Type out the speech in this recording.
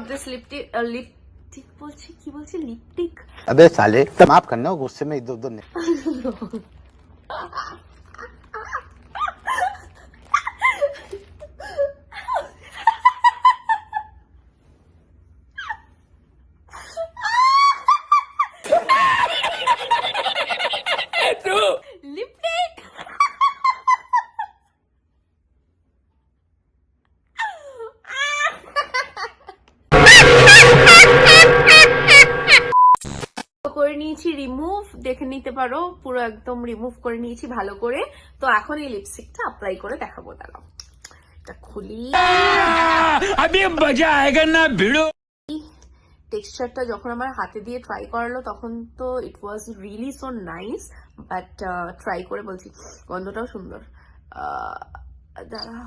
this lipstick বলছি কি বলছি লিপস্টিক अबे साले माफ करना गुस्से में इधर उधर नहीं লিপস্টিক করে নিয়েছি রিমুভ, দেখে নিতে পারো পুরো একদম রিমুভ করে নিয়েছি ভালো করে। তো এখন এই লিপস্টিকটা অ্যাপ্লাই করে দেখাবো, দাঁড়াও এটা খুলি। अभी मजा आएगा ना भिड़ो। টেক্সচারটা যখন আমার হাতে দিয়ে ট্রাই করালো তখন তো it was really so nice, but try করে বলছি গন্ধটাও সুন্দর। দাঁড়া